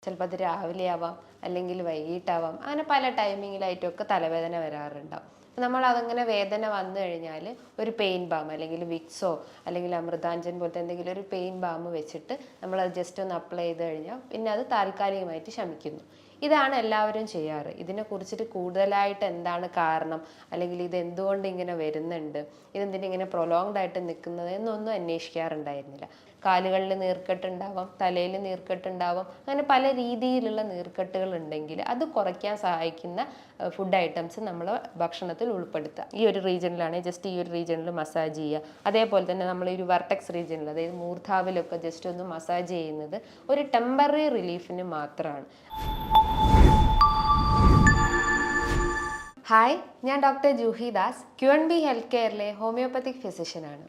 ചിലപ്പോൾ അത് രാവിലെ ആവാം, അല്ലെങ്കിൽ വൈകിട്ടാവാം, അങ്ങനെ പല ടൈമിങ്ങിലായിട്ടൊക്കെ തലവേദന വരാറുണ്ടാവും. നമ്മൾ അതങ്ങനെ വേദന വന്നു കഴിഞ്ഞാൽ ഒരു പെയിൻ ബാം അല്ലെങ്കിൽ വിക്സോ അല്ലെങ്കിൽ അമൃതാഞ്ജൻ പോലത്തെ എന്തെങ്കിലും ഒരു പെയിൻ ബാം വെച്ചിട്ട് നമ്മളത് ജസ്റ്റ് ഒന്ന് അപ്ലൈ ചെയ്ത് കഴിഞ്ഞാൽ പിന്നെ അത് താൽക്കാലികമായിട്ട് ശമിക്കുന്നു. ഇതാണ് എല്ലാവരും ചെയ്യാറ്. ഇതിനെക്കുറിച്ചിട്ട് കൂടുതലായിട്ട് എന്താണ് കാരണം, അല്ലെങ്കിൽ ഇത് എന്തുകൊണ്ട് ഇങ്ങനെ വരുന്നുണ്ട്, ഇതെന്തിനാ ഇങ്ങനെ പ്രൊലോങ്ഡ് ആയിട്ട് നിൽക്കുന്നത് എന്നൊന്നും അന്വേഷിക്കാറുണ്ടായിരുന്നില്ല. കാലുകളിൽ നീർക്കെട്ടുണ്ടാവാം, തലയിൽ നീർക്കെട്ടുണ്ടാവാം, അങ്ങനെ പല രീതിയിലുള്ള നീർക്കെട്ടുകൾ ഉണ്ടെങ്കിൽ അത് കുറയ്ക്കാൻ സഹായിക്കുന്ന ഫുഡ് ഐറ്റംസ് നമ്മൾ ഭക്ഷണത്തിൽ ഉൾപ്പെടുത്തുക. ഈ ഒരു റീജിയനിലാണെങ്കിൽ ജസ്റ്റ് ഈ ഒരു റീജിയനിൽ മസാജ് ചെയ്യുക. അതേപോലെ തന്നെ നമ്മൾ ഈ ഒരു വെർട്ടെക്സ് റീജിയനിൽ, അതായത് മൂർധാവിലൊക്കെ ജസ്റ്റ് ഒന്ന് മസാജ് ചെയ്യുന്നത് ഒരു ടെമ്പററി റിലീഫിന് മാത്രമാണ്. ഹായ്, ഞാൻ doctor Juhi Das, QNB health കെയറിലെ ഹോമിയോപ്പത്തിക് ഫിസിഷ്യനാണ്.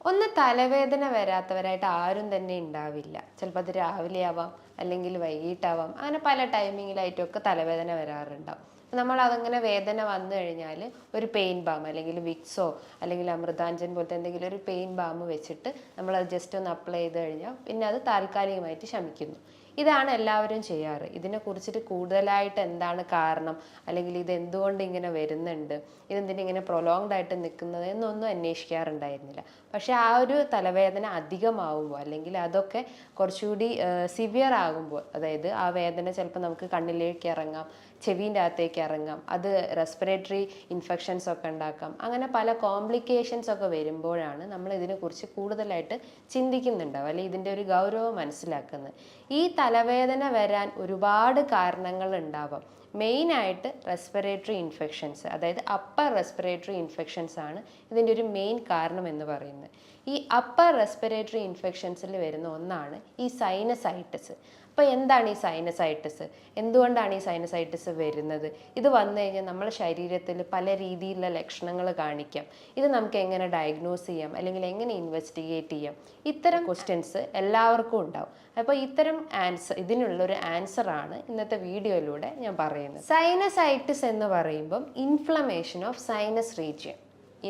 ഒന്ന് തലവേദന വരാത്തവരായിട്ട് ആരും തന്നെ ഉണ്ടാവില്ല. ചിലപ്പോൾ അത് രാവിലെ ആവാം, അല്ലെങ്കിൽ വൈകിട്ടാവാം, അങ്ങനെ പല ടൈമിങ്ങിലായിട്ടൊക്കെ തലവേദന വരാറുണ്ടാവും. നമ്മൾ അതങ്ങനെ വേദന വന്നു കഴിഞ്ഞാൽ ഒരു പെയിൻ ബാം അല്ലെങ്കിൽ വിക്സോ അല്ലെങ്കിൽ അമൃതാഞ്ജൻ പോലത്തെ എന്തെങ്കിലും ഒരു പെയിൻ ബാം വെച്ചിട്ട് നമ്മളത് ജസ്റ്റ് ഒന്ന് അപ്ലൈ ചെയ്ത് കഴിഞ്ഞാൽ പിന്നെ അത് താൽക്കാലികമായിട്ട് ശമിക്കുന്നു. ഇതാണ് എല്ലാവരും ചെയ്യാറ്. ഇതിനെക്കുറിച്ചിട്ട് കൂടുതലായിട്ട് എന്താണ് കാരണം, അല്ലെങ്കിൽ ഇത് എന്തുകൊണ്ട് ഇങ്ങനെ വരുന്നുണ്ട്, ഇതെന്തിനാ ഇങ്ങനെ പ്രൊലോങ്ഡ് ആയിട്ട് നിൽക്കുന്നത് എന്നൊന്നും അന്വേഷിക്കാറുണ്ടായിരുന്നില്ല. പക്ഷേ ആ ഒരു തലവേദന അധികമാവുമ്പോൾ, അല്ലെങ്കിൽ അതൊക്കെ കുറച്ചുകൂടി സിവിയർ ആകുമ്പോൾ, അതായത് ആ വേദന ചിലപ്പോൾ നമുക്ക് കണ്ണിലേക്ക് ഇറങ്ങാം, ചെവിൻ്റെ അകത്തേക്ക് ഇറങ്ങാം, അത് റെസ്പിറേറ്ററി ഇൻഫെക്ഷൻസ് ഒക്കെ ഉണ്ടാക്കാം, അങ്ങനെ പല കോംപ്ലിക്കേഷൻസ് ഒക്കെ വരുമ്പോഴാണ് നമ്മൾ ഇതിനെക്കുറിച്ച് കൂടുതലായിട്ട് ചിന്തിക്കുന്നുണ്ടാവും, അല്ലെങ്കിൽ ഇതിൻ്റെ ഒരു ഗൗരവം മനസ്സിലാക്കുന്നത്. ഈ തലവേദന വരാൻ ഒരുപാട് കാരണങ്ങൾ ഉണ്ടാവാം. മെയിനായിട്ട് റെസ്പിറേറ്ററി ഇൻഫെക്ഷൻസ്, അതായത് അപ്പർ റെസ്പിറേറ്ററി ഇൻഫെക്ഷൻസ് ആണ് ഇതിൻ്റെ ഒരു മെയിൻ കാരണം എന്ന് പറയുന്നത്. ഈ അപ്പർ റെസ്പിറേറ്ററി ഇൻഫെക്ഷൻസിൽ വരുന്ന ഒന്നാണ് ഈ സൈനസൈറ്റിസ്. അപ്പോൾ എന്താണ് ഈ സൈനസൈറ്റിസ്, എന്തുകൊണ്ടാണ് ഈ സൈനസൈറ്റിസ് വരുന്നത്, ഇത് വന്നു കഴിഞ്ഞാൽ നമ്മുടെ ശരീരത്തിൽ പല രീതിയിലുള്ള ലക്ഷണങ്ങൾ കാണിക്കാം, ഇത് നമുക്ക് എങ്ങനെ ഡയഗ്നോസ് ചെയ്യാം, അല്ലെങ്കിൽ എങ്ങനെ ഇൻവെസ്റ്റിഗേറ്റ് ചെയ്യാം, ഇത്തരം ക്വസ്റ്റ്യൻസ് എല്ലാവർക്കും ഉണ്ടാവും. അപ്പോൾ ഇത്തരം ഇതിനുള്ളൊരു ആൻസറാണ് ഇന്നത്തെ വീഡിയോയിലൂടെ ഞാൻ പറയുന്നത്. സൈനസൈറ്റിസ് എന്ന് പറയുമ്പം ഇൻഫ്ലമേഷൻ ഓഫ് സൈനസ് റീജിയൻ,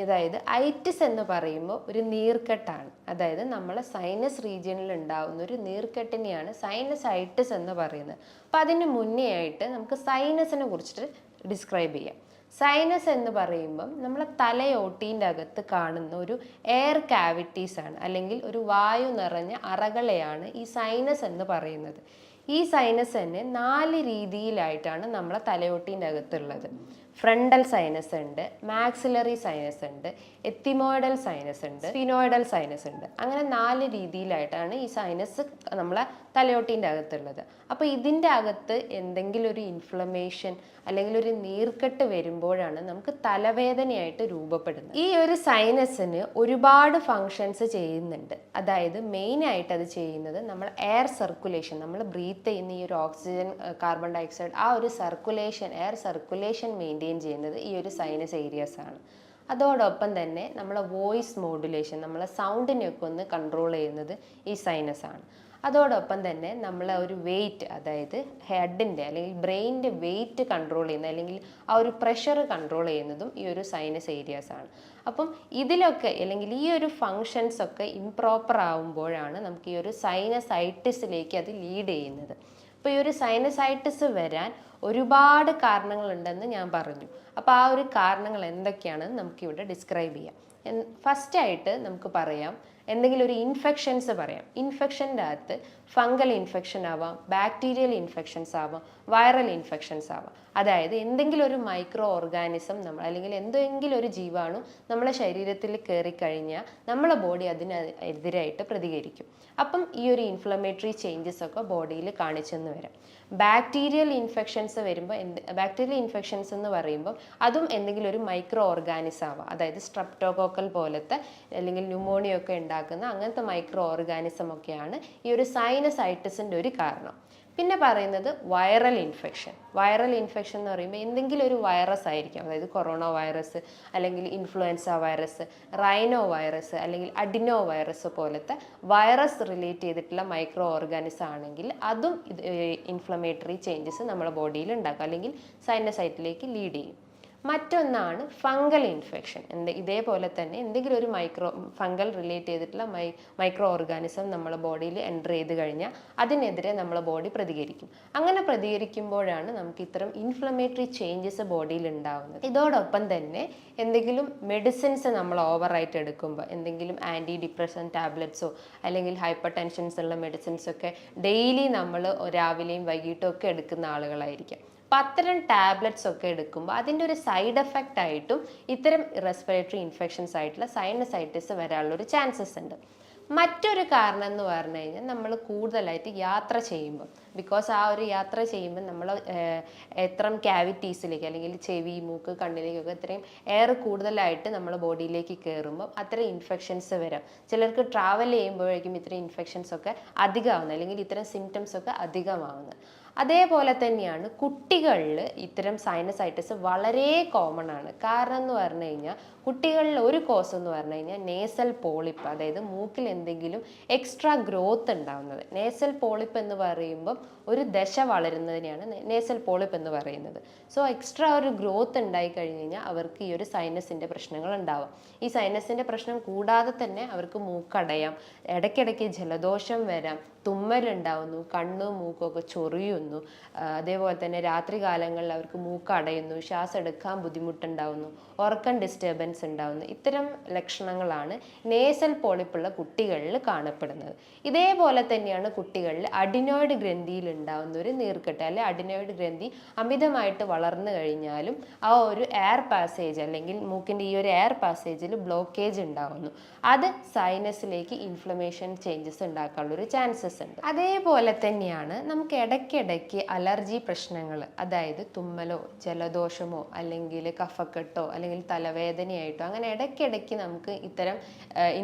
അതായത് ഐറ്റിസ് എന്ന് പറയുമ്പോൾ ഒരു നീർക്കെട്ടാണ്. അതായത് നമ്മളെ സൈനസ് റീജിയനിൽ ഉണ്ടാകുന്ന ഒരു നീർക്കെട്ടിനെയാണ് സൈനസൈറ്റിസ് എന്ന് പറയുന്നത്. അപ്പം അതിന് മുന്നേ ആയിട്ട് നമുക്ക് സൈനസിനെ കുറിച്ചിട്ട് ഡിസ്ക്രൈബ് ചെയ്യാം. സൈനസ് എന്ന് പറയുമ്പം നമ്മളെ തലയോട്ടീൻ്റെ അകത്ത് കാണുന്ന ഒരു എയർ കാവിറ്റീസ് ആണ്, അല്ലെങ്കിൽ ഒരു വായു നിറഞ്ഞ അറകളെയാണ് ഈ സൈനസ് എന്ന് പറയുന്നത്. ഈ സൈനസ് തന്നെ 4 രീതിയിലായിട്ടാണ് നമ്മളെ തലയോട്ടീൻ്റെ അകത്തുള്ളത്. ഫ്രണ്ടൽ സൈനസ് ഉണ്ട്, മാക്സിലറി സൈനസ് ഉണ്ട്, എത്തിമോയിഡൽ സൈനസ് ഉണ്ട്, സ്ഫിനോയിഡൽ സൈനസ് ഉണ്ട്. അങ്ങനെ 4 രീതിയിലായിട്ടാണ് ഈ സൈനസ് നമ്മളെ തലയോട്ടീൻ്റെ അകത്തുള്ളത്. അപ്പോൾ ഇതിൻ്റെ അകത്ത് എന്തെങ്കിലും ഒരു ഇൻഫ്ലമേഷൻ അല്ലെങ്കിൽ ഒരു നീർക്കെട്ട് വരുമ്പോഴാണ് നമുക്ക് തലവേദനയായിട്ട് രൂപപ്പെടുന്നത്. ഈ ഒരു സൈനസിന് ഒരുപാട് ഫങ്ഷൻസ് ചെയ്യുന്നുണ്ട്. അതായത് മെയിനായിട്ട് അത് ചെയ്യുന്നത് നമ്മൾ എയർ സർക്കുലേഷൻ, നമ്മൾ ബ്രീത്ത് ചെയ്യുന്ന ഈ ഒരു ഓക്സിജൻ, കാർബൺ ഡയോക്സൈഡ്, ആ ഒരു സർക്കുലേഷൻ, എയർ സർക്കുലേഷൻ മെയിൻറ്റെയിൻ ചെയ്യുന്നത് ഈ ഒരു സൈനസ് ഏരിയാസ് ആണ്. അതോടൊപ്പം തന്നെ നമ്മളെ വോയിസ് മോഡുലേഷൻ, നമ്മളെ സൗണ്ടിനെയൊക്കെ ഒന്ന് കൺട്രോൾ ചെയ്യുന്നത് ഈ സൈനസ് ആണ്. അതോടൊപ്പം തന്നെ നമ്മളെ ഒരു വെയിറ്റ്, അതായത് ഹെഡിൻ്റെ അല്ലെങ്കിൽ ബ്രെയിനിൻ്റെ വെയിറ്റ് കൺട്രോൾ ചെയ്യുന്ന, അല്ലെങ്കിൽ ആ ഒരു പ്രഷർ കൺട്രോൾ ചെയ്യുന്നതും ഈ ഒരു സൈനസ് ഏരിയാസ് ആണ്. അപ്പം ഇതിലൊക്കെ, അല്ലെങ്കിൽ ഈ ഒരു ഫങ്ഷൻസ് ഒക്കെ ഇംപ്രോപ്പർ ആവുമ്പോഴാണ് നമുക്ക് ഈ ഒരു സൈനസൈറ്റിസിലേക്ക് അത് ലീഡ് ചെയ്യുന്നത്. അപ്പോൾ ഈ ഒരു സൈനസൈറ്റിസ് വരാൻ ഒരുപാട് കാരണങ്ങളുണ്ടെന്ന് ഞാൻ പറഞ്ഞു. അപ്പോൾ ആ ഒരു കാരണങ്ങൾ എന്തൊക്കെയാണെന്ന് നമുക്കിവിടെ ഡിസ്ക്രൈബ് ചെയ്യാം. ഫസ്റ്റായിട്ട് നമുക്ക് പറയാം, എന്തെങ്കിലും ഒരു ഇൻഫെക്ഷൻസ് പറയാം. ഇൻഫെക്ഷൻ്റെ അകത്ത് ഫംഗൽ ഇൻഫെക്ഷൻ ആവാം, ബാക്ടീരിയൽ ഇൻഫെക്ഷൻസ് ആവാം, വൈറൽ ഇൻഫെക്ഷൻസ് ആവാം. അതായത് എന്തെങ്കിലും ഒരു മൈക്രോ ഓർഗാനിസം അല്ലെങ്കിൽ എന്തെങ്കിലും ഒരു ജീവാണു നമ്മളെ ശരീരത്തിൽ കയറിക്കഴിഞ്ഞാൽ നമ്മളെ ബോഡി അതിനെതിരായിട്ട് പ്രതികരിക്കും. അപ്പം ഈ ഒരു ഇൻഫ്ലമേറ്ററി ചേഞ്ചസ് ഒക്കെ ബോഡിയിൽ കാണിച്ചെന്ന് വരാം. ബാക്ടീരിയൽ ഇൻഫെക്ഷൻസ് വരുമ്പോൾ ബാക്ടീരിയൽ ഇൻഫെക്ഷൻസ് എന്ന് പറയുമ്പോൾ അതും എന്തെങ്കിലും ഒരു മൈക്രോ ഓർഗാനിസം ആവാം. അതായത് സ്ട്രെപ്റ്റോകോക്കൽ പോലത്തെ അല്ലെങ്കിൽ ന്യൂമോണിയ ഒക്കെ ഉണ്ടാക്കുന്ന അങ്ങനത്തെ മൈക്രോ ഓർഗാനിസം ഒക്കെയാണ് ഈ ഒരു സൈനസൈറ്റിസിൻ്റെ ഒരു കാരണം. പിന്നെ പറയുന്നത് വൈറൽ ഇൻഫെക്ഷൻ. വൈറൽ ഇൻഫെക്ഷൻ എന്ന് പറയുമ്പോൾ എന്തെങ്കിലും ഒരു വൈറസ് ആയിരിക്കാം. അതായത് കൊറോണ വൈറസ്, അല്ലെങ്കിൽ ഇൻഫ്ലുവൻസ വൈറസ്, റൈനോ വൈറസ്, അല്ലെങ്കിൽ അഡിനോ വൈറസ് പോലത്തെ വൈറസ് റിലേറ്റ് ചെയ്തിട്ടുള്ള മൈക്രോ ഓർഗാനിസം ആണെങ്കിൽ അതും ഇൻഫ്ലമേറ്ററി ചേഞ്ചസ് നമ്മുടെ ബോഡിയിൽ ഉണ്ടാക്കും, അല്ലെങ്കിൽ സൈനസൈറ്റിലേക്ക് ലീഡ് ചെയ്യും. മറ്റൊന്നാണ് ഫംഗൽ ഇൻഫെക്ഷൻ. ഇതേപോലെ തന്നെ എന്തെങ്കിലും ഒരു ഫംഗൽ റിലേറ്റ് ചെയ്തിട്ടുള്ള മൈക്രോ ഓർഗാനിസം നമ്മളെ ബോഡിയിൽ എൻ്റർ ചെയ്ത് കഴിഞ്ഞാൽ അതിനെതിരെ നമ്മളെ ബോഡി പ്രതികരിക്കും. അങ്ങനെ പ്രതികരിക്കുമ്പോഴാണ് നമുക്ക് ഇത്തരം ഇൻഫ്ലമേറ്ററി ചേഞ്ചസ് ബോഡിയിൽ ഉണ്ടാവുന്നത്. ഇതോടൊപ്പം തന്നെ എന്തെങ്കിലും മെഡിസിൻസ് നമ്മൾ ഓവറായിട്ട് എടുക്കുമ്പോൾ, എന്തെങ്കിലും ആൻറ്റി ഡിപ്രഷൻ ടാബ്ലറ്റ്സോ അല്ലെങ്കിൽ ഹൈപ്പർ ടെൻഷൻസ് ഉള്ള മെഡിസിൻസ് ഒക്കെ ഡെയിലി നമ്മൾ രാവിലെയും വൈകിട്ടും ഒക്കെ എടുക്കുന്ന ആളുകളായിരിക്കും. അപ്പം അത്തരം ടാബ്ലറ്റ്സ് ഒക്കെ എടുക്കുമ്പോൾ അതിൻ്റെ ഒരു സൈഡ് എഫക്റ്റ് ആയിട്ടും ഇത്തരം റെസ്പിറേറ്ററി ഇൻഫെക്ഷൻസ് ആയിട്ടുള്ള സൈനസൈറ്റിസ് വരാനുള്ളൊരു ചാൻസസ് ഉണ്ട്. മറ്റൊരു കാരണം എന്ന് പറഞ്ഞു കഴിഞ്ഞാൽ നമ്മൾ കൂടുതലായിട്ട് യാത്ര ചെയ്യുമ്പോൾ, ബിക്കോസ് ആ ഒരു യാത്ര ചെയ്യുമ്പോൾ നമ്മൾ എത്രം ക്യാവിറ്റീസിലേക്ക് അല്ലെങ്കിൽ ചെവി, മൂക്ക്, കണ്ണിലേക്കൊക്കെ ഇത്രയും എയർ കൂടുതലായിട്ട് നമ്മുടെ ബോഡിയിലേക്ക് കയറുമ്പോൾ അത്തരം ഇൻഫെക്ഷൻസ് വരാം. ചിലർക്ക് ട്രാവൽ ചെയ്യുമ്പോഴേക്കും ഇത്തരം ഇൻഫെക്ഷൻസ് ഒക്കെ അധികമാവുന്നത് അല്ലെങ്കിൽ ഇത്തരം സിംറ്റംസ് ഒക്കെ അധികമാവുന്നത്. അതേപോലെ തന്നെയാണ് കുട്ടികളിൽ ഇത്തരം സൈനസൈറ്റിസ് വളരെ കോമൺ ആണ്. കാരണം എന്ന് പറഞ്ഞു കഴിഞ്ഞാൽ കുട്ടികളിൽ ഒരു കോസ് എന്ന് പറഞ്ഞു കഴിഞ്ഞാൽ നേസൽ പോളിപ്പ്, അതായത് മൂക്കിൽ എന്തെങ്കിലും എക്സ്ട്രാ ഗ്രോത്ത് ഉണ്ടാവുന്നത്. നേസൽ പോളിപ്പ് എന്ന് പറയുമ്പം ഒരു ദശ വളരുന്നതിനെയാണ് നേസൽ പോളിപ്പ് എന്ന് പറയുന്നത്. സോ എക്സ്ട്രാ ഒരു ഗ്രോത്ത് ഉണ്ടായി കഴിഞ്ഞ് കഴിഞ്ഞാൽ അവർക്ക് ഈ ഒരു സൈനസിൻ്റെ പ്രശ്നങ്ങൾ ഉണ്ടാവാം. ഈ സൈനസിൻ്റെ പ്രശ്നം കൂടാതെ തന്നെ അവർക്ക് മൂക്കടയാം, ഇടയ്ക്കിടയ്ക്ക് ജലദോഷം വരാം, തുമ്മലുണ്ടാവുന്നു, കണ്ണും മൂക്കൊക്കെ ചൊറിയുന്നു, അതേപോലെ തന്നെ രാത്രി കാലങ്ങളിൽ അവർക്ക് മൂക്കടയുന്നു, ശ്വാസം എടുക്കാൻ ബുദ്ധിമുട്ടുണ്ടാവുന്നു, ഉറക്കം ഡിസ്റ്റർബൻസ് ഉണ്ടാവുന്നു. ഇത്തരം ലക്ഷണങ്ങളാണ് നേസൽ പോളിപ്പുള്ള കുട്ടികളിൽ കാണപ്പെടുന്നത്. ഇതേപോലെ തന്നെയാണ് കുട്ടികളിൽ അഡിനോയിഡ് ഗ്രന്ഥിയിൽ ഉണ്ടാവുന്ന ഒരു നീർക്കെട്ട് അല്ലെ അഡിനോയിഡ് ഗ്രന്ഥി അമിതമായിട്ട് വളർന്നു കഴിഞ്ഞാലും ആ ഒരു എയർ പാസേജ് അല്ലെങ്കിൽ മൂക്കിൻ്റെ ഈ ഒരു എയർ പാസേജിൽ ബ്ലോക്കേജ് ഉണ്ടാവുന്നു. അത് സൈനസിലേക്ക് ഇൻഫ്ലമേഷൻ ചേഞ്ചസ് ഉണ്ടാക്കാനുള്ള ഒരു ചാൻസസ് ഉണ്ട്. അതേപോലെ തന്നെയാണ് നമുക്ക് ഇടയ്ക്കിടയ്ക്ക് അലർജി പ്രശ്നങ്ങൾ, അതായത് തുമ്മലോ ജലദോഷമോ അല്ലെങ്കിൽ കഫക്കെട്ടോ അല്ലെങ്കിൽ തലവേദനയായിട്ടോ അങ്ങനെ ഇടയ്ക്കിടയ്ക്ക് നമുക്ക് ഇത്തരം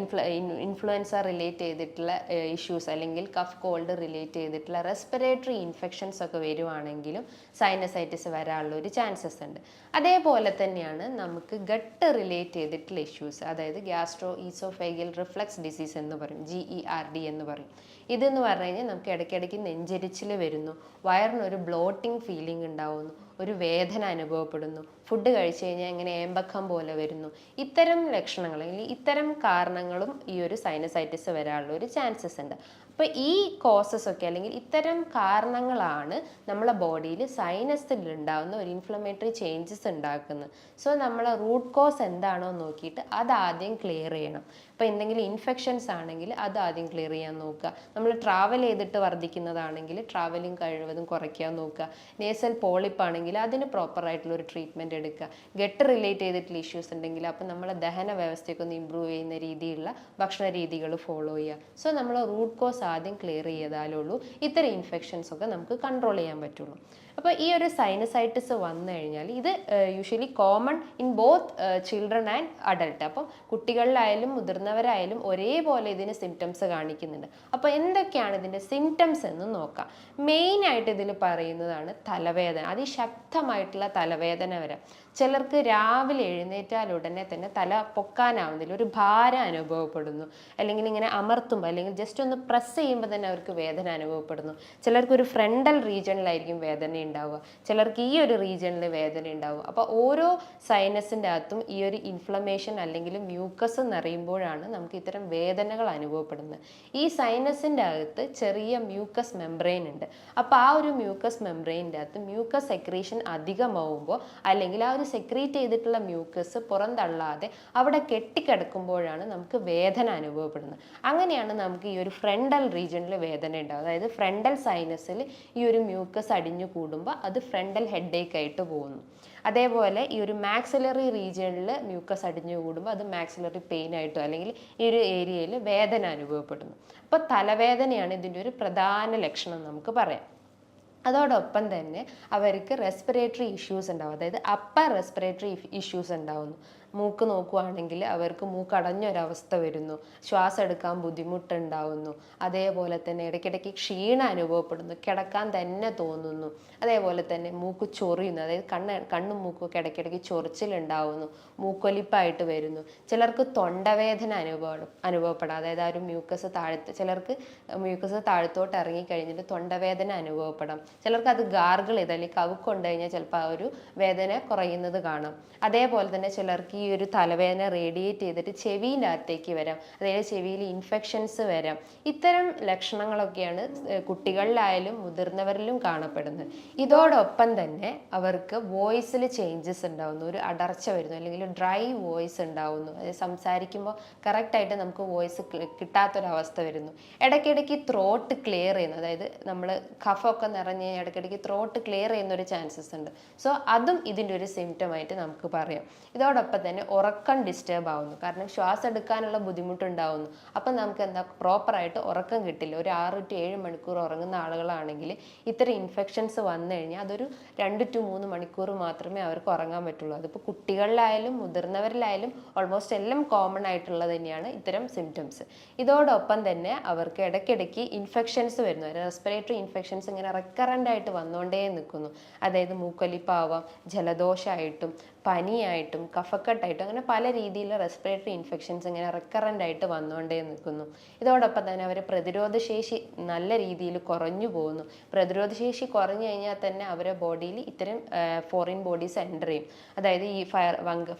ഇൻഫ്ലുവൻസ റിലേറ്റ് ചെയ്തിട്ടുള്ള ഇഷ്യൂസ് അല്ലെങ്കിൽ കഫ് കോൾഡ് റിലേറ്റ് ചെയ്തിട്ടുള്ള റെസ്പിറേറ്ററി ഇൻഫെക്ഷൻസ് ഒക്കെ വരുവാണെങ്കിലും സൈനസൈറ്റിസ് വരാനുള്ള ഒരു ചാൻസസ് ഉണ്ട്. അതേപോലെ തന്നെയാണ് നമുക്ക് ഗട്ട് റിലേറ്റ് ചെയ്തിട്ടുള്ള ഇഷ്യൂസ്, അതായത് ഗ്യാസ്ട്രോ ഈസോഫേഗിയൽ റിഫ്ലക്സ് ഡിസീസ് എന്ന് പറയും, GERD എന്ന് പറയും. ഇതെന്ന് പറഞ്ഞു കഴിഞ്ഞാൽ നമുക്ക് ഇടയ്ക്കിടയ്ക്ക് നെഞ്ചരിച്ചിൽ വരുന്നു, വയറിനൊരു ബ്ലോട്ടിംഗ് ഫീലിംഗ് ഉണ്ടാവുന്നു, ഒരു വേദന അനുഭവപ്പെടുന്നു, ഫുഡ് കഴിച്ചു കഴിഞ്ഞാൽ ഇങ്ങനെ ഏമ്പക്കം പോലെ വരുന്നു. ഇത്തരം ലക്ഷണങ്ങൾ അല്ലെങ്കിൽ ഇത്തരം കാരണങ്ങളും ഈ ഒരു സൈനസൈറ്റിസ് വരാനുള്ള ഒരു ചാൻസസ് ഉണ്ട്. അപ്പോൾ ഈ കോസസ് ഒക്കെ അല്ലെങ്കിൽ ഇത്തരം കാരണങ്ങളാണ് നമ്മളെ ബോഡിയിൽ സൈനസിൽ ഉണ്ടാകുന്ന ഒരു ഇൻഫ്ലമേറ്ററി ചേഞ്ചസ് ഉണ്ടാക്കുന്നത്. സോ നമ്മളെ റൂട്ട് കോസ് എന്താണോ നോക്കിയിട്ട് അത് ആദ്യം ക്ലിയർ ചെയ്യണം. ഇപ്പോൾ എന്തെങ്കിലും ഇൻഫെക്ഷൻസ് ആണെങ്കിൽ അത് ആദ്യം ക്ലിയർ ചെയ്യാൻ നോക്കുക. നമ്മൾ ട്രാവൽ ചെയ്തിട്ട് വർദ്ധിക്കുന്നതാണെങ്കിൽ ട്രാവലിംഗ് കഴിവതും കുറയ്ക്കാൻ നോക്കുക. നേസൽ പോളിപ്പ് ആണെങ്കിൽ അതിന് പ്രോപ്പറായിട്ടുള്ള ഒരു ട്രീറ്റ്മെൻറ്റ് എടുക്കുക. ഗട്ട് റിലേറ്റ് ചെയ്തിട്ടുള്ള ഇഷ്യൂസ് ഉണ്ടെങ്കിൽ അപ്പോൾ നമ്മളെ ദഹന വ്യവസ്ഥയൊക്കെ ഒന്ന് ഇമ്പ്രൂവ് ചെയ്യുന്ന രീതിയിലുള്ള ഭക്ഷണ രീതികൾ ഫോളോ ചെയ്യുക. സോ നമ്മൾ റൂട്ട് കോസ് ആദ്യം ക്ലിയർ ചെയ്താലുള്ളൂ ഇത്തരം ഇൻഫെക്ഷൻസ് ഒക്കെ നമുക്ക് കൺട്രോൾ ചെയ്യാൻ പറ്റുള്ളൂ. അപ്പോൾ ഈ ഒരു സൈനസൈറ്റിസ് വന്നു കഴിഞ്ഞാൽ ഇത് usually common in both children and adult. അപ്പം കുട്ടികളിലായാലും മുതിർന്നവരായാലും ഒരേപോലെ ഇതിന് സിംറ്റംസ് കാണിക്കുന്നുണ്ട്. അപ്പോൾ എന്തൊക്കെയാണ് ഇതിൻ്റെ സിംറ്റംസ് എന്ന് നോക്കാം. മെയിനായിട്ട് ഇതിൽ പറയുന്നതാണ് തലവേദന, അതിശക്തമായിട്ടുള്ള തലവേദന വരാം. ചിലർക്ക് രാവിലെ എഴുന്നേറ്റാൽ ഉടനെ തന്നെ തല പൊക്കാനാവുന്നില്ല, ഒരു ഭാരം അനുഭവപ്പെടുന്നു, അല്ലെങ്കിൽ ഇങ്ങനെ അമർത്തുമ്പോൾ അല്ലെങ്കിൽ ജസ്റ്റ് ഒന്ന് പ്രസ് ചെയ്യുമ്പോൾ തന്നെ അവർക്ക് വേദന അനുഭവപ്പെടുന്നു. ചിലർക്ക് ഒരു ഫ്രണ്ടൽ റീജിയണിലായിരിക്കും വേദന ഉണ്ടാവുക, ചിലർക്ക് ഈ ഒരു റീജിയണിൽ വേദന ഉണ്ടാവുക. അപ്പോൾ ഓരോ സൈനസിൻ്റെ അകത്തും ഈ ഒരു ഇൻഫ്ലമേഷൻ അല്ലെങ്കിൽ മ്യൂക്കസ് നിറയുമ്പോഴാണ് നമുക്ക് ഇത്തരം വേദനകൾ അനുഭവപ്പെടുന്നത്. ഈ സൈനസിൻ്റെ അകത്ത് ചെറിയ മ്യൂക്കസ് മെംബ്രെയിൻ ഉണ്ട്. അപ്പോൾ ആ ഒരു മ്യൂക്കസ് മെംബ്രെയിൻ്റെ അകത്ത് മ്യൂക്കസ് സെക്രീഷൻ അധികമാവുമ്പോൾ അല്ലെങ്കിൽ ആ ഒരു സെക്രീറ്റ് ചെയ്തിട്ടുള്ള മ്യൂക്കസ് പുറന്തള്ളാതെ അവിടെ കെട്ടിക്കിടക്കുമ്പോഴാണ് നമുക്ക് വേദന അനുഭവപ്പെടുന്നത്. അങ്ങനെയാണ് നമുക്ക് ഈ ഒരു ഫ്രണ്ടൽ റീജിയണിൽ വേദന ഉണ്ടാവുക. അതായത് ഫ്രണ്ടൽ സൈനസിൽ ഈ ഒരു മ്യൂക്കസ് അടിഞ്ഞു കൂടുമ്പോൾ അത് ഫ്രണ്ടൽ ഹെഡേക്ക് ആയിട്ട് പോകുന്നു. അതേപോലെ ഈ ഒരു മാക്സിലറി റീജിയണിൽ മ്യൂക്കസ് അടിഞ്ഞു കൂടുമ്പോൾ അത് മാക്സിലറി പെയിൻ ആയിട്ടോ അല്ലെങ്കിൽ ഈ ഒരു ഏരിയയിൽ വേദന അനുഭവപ്പെടുന്നു. അപ്പോൾ തലവേദനയാണ് ഇതിൻ്റെ ഒരു പ്രധാന ലക്ഷണം നമുക്ക് പറയാം. അതോടൊപ്പം തന്നെ അവർക്ക് റെസ്പിറേറ്ററി ഇഷ്യൂസ് ഉണ്ടാവും, അതായത് അപ്പർ റെസ്പിറേറ്ററി ഇഷ്യൂസ് ഉണ്ടാവുന്നു. മൂക്ക് നോക്കുകയാണെങ്കിൽ അവർക്ക് മൂക്കടഞ്ഞൊരവസ്ഥ വരുന്നു, ശ്വാസം എടുക്കാൻ ബുദ്ധിമുട്ടുണ്ടാവുന്നു, അതേപോലെ തന്നെ ഇടയ്ക്കിടയ്ക്ക് ക്ഷീണം അനുഭവപ്പെടുന്നു, കിടക്കാൻ തന്നെ തോന്നുന്നു, അതേപോലെ തന്നെ മൂക്ക് ചൊറിയുന്നു, അതായത് കണ്ണും മൂക്കൊക്കെ ഇടയ്ക്കിടയ്ക്ക് ചൊറിച്ചിലുണ്ടാവുന്നു, മൂക്കൊലിപ്പായിട്ട് വരുന്നു, ചിലർക്ക് തൊണ്ടവേദന അനുഭവപ്പെടാം, അതായത് ആ ഒരു മ്യൂക്കസ് ചിലർക്ക് മ്യൂക്കസ് താഴത്തോട്ട് ഇറങ്ങിക്കഴിഞ്ഞിട്ട് തൊണ്ടവേദന അനുഭവപ്പെടാം, ചിലർക്ക് അത് ഗാർഗിൾ ചെയ്ത് അല്ലെങ്കിൽ കവുക്കൊണ്ട് കഴിഞ്ഞാൽ ചിലപ്പോൾ ആ ഒരു വേദന കുറയുന്നത് കാണാം. അതേപോലെ തന്നെ ചിലർക്ക് ഈ ഒരു തലവേദന റേഡിയേറ്റ് ചെയ്തിട്ട് ചെവിൻ്റെ അകത്തേക്ക് വരാം, അതായത് ചെവിയിൽ ഇൻഫെക്ഷൻസ് വരാം. ഇത്തരം ലക്ഷണങ്ങളൊക്കെയാണ് കുട്ടികളിലായാലും മുതിർന്നവരിലും കാണപ്പെടുന്നത്. ഇതോടൊപ്പം തന്നെ അവർക്ക് വോയിസിൽ ചേഞ്ചസ് ഉണ്ടാവുന്നു, ഒരു അടർച്ച വരുന്നു, അല്ലെങ്കിൽ ഡ്രൈ വോയിസ് ഉണ്ടാവുന്നു, അതായത് സംസാരിക്കുമ്പോൾ കറക്റ്റായിട്ട് നമുക്ക് വോയിസ് കിട്ടാത്തൊരവസ്ഥ വരുന്നു. ഇടയ്ക്കിടയ്ക്ക് ത്രോട്ട് ക്ലിയർ ചെയ്യുന്നു, അതായത് നമ്മൾ കഫമൊക്കെ നിറഞ്ഞ് ഇടയ്ക്കിടയ്ക്ക് ത്രോട്ട് ക്ലിയർ ചെയ്യുന്ന ഒരു ചാൻസസ് ഉണ്ട്. സോ അതും ഇതിൻ്റെ ഒരു സിംറ്റം ആയിട്ട് നമുക്ക് പറയാം. ഇതോടൊപ്പം തന്നെ ഉറക്കം ഡിസ്റ്റർബ് ആവുന്നു, കാരണം ശ്വാസം എടുക്കാനുള്ള ബുദ്ധിമുട്ടുണ്ടാവുന്നു. അപ്പം നമുക്ക് എന്താ പ്രോപ്പറായിട്ട് ഉറക്കം കിട്ടില്ല. ഒരു 6 to 7 മണിക്കൂർ ഉറങ്ങുന്ന ആളുകളാണെങ്കിൽ ഇത്തരം ഇൻഫെക്ഷൻസ് വന്നു കഴിഞ്ഞാൽ അതൊരു 2 to 3 മണിക്കൂർ മാത്രമേ അവർക്ക് ഉറങ്ങാൻ പറ്റുള്ളൂ. അതിപ്പോൾ കുട്ടികളിലായാലും മുതിർന്നവരിലായാലും ഓൾമോസ്റ്റ് എല്ലാം കോമൺ ആയിട്ടുള്ളത് തന്നെയാണ് ഇത്തരം സിംറ്റംസ്. ഇതോടൊപ്പം തന്നെ അവർക്ക് ഇടയ്ക്കിടയ്ക്ക് ഇൻഫെക്ഷൻസ് വരുന്നു, റെസ്പിറേറ്ററി ഇൻഫെക്ഷൻസ് ഇങ്ങനെ റെക്കറൻ്റ് ആയിട്ട് വന്നുകൊണ്ടേ നിൽക്കുന്നു. അതായത് മൂക്കൊലിപ്പാവാം, ജലദോഷമായിട്ടും പനിയായിട്ടും കഫക്കെട്ടായിട്ടും അങ്ങനെ പല രീതിയിലുള്ള റെസ്പിറേറ്ററി ഇൻഫെക്ഷൻസ് ഇങ്ങനെ റെക്കറൻ്റ് ആയിട്ട് വന്നുകൊണ്ടേ നിൽക്കുന്നു. ഇതോടൊപ്പം തന്നെ അവരെ പ്രതിരോധശേഷി നല്ല രീതിയിൽ കുറഞ്ഞു പോകുന്നു. പ്രതിരോധശേഷി കുറഞ്ഞു കഴിഞ്ഞാൽ തന്നെ അവരുടെ ബോഡിയിൽ ഇത്തരം ഫോറിൻ ബോഡീസ് എൻ്റർ ചെയ്യും. അതായത് ഈ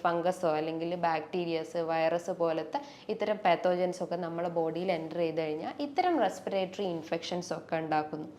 ഫംഗസോ അല്ലെങ്കിൽ ബാക്ടീരിയസ്, വൈറസ് പോലത്തെ ഇത്തരം പാത്തോജൻസ് ഒക്കെ നമ്മുടെ ബോഡിയിൽ എൻ്റർ ചെയ്ത് കഴിഞ്ഞാൽ ഇത്തരം റെസ്പിറേറ്ററി ഇൻഫെക്ഷൻസ് ഒക്കെ ഉണ്ടാക്കുന്നു.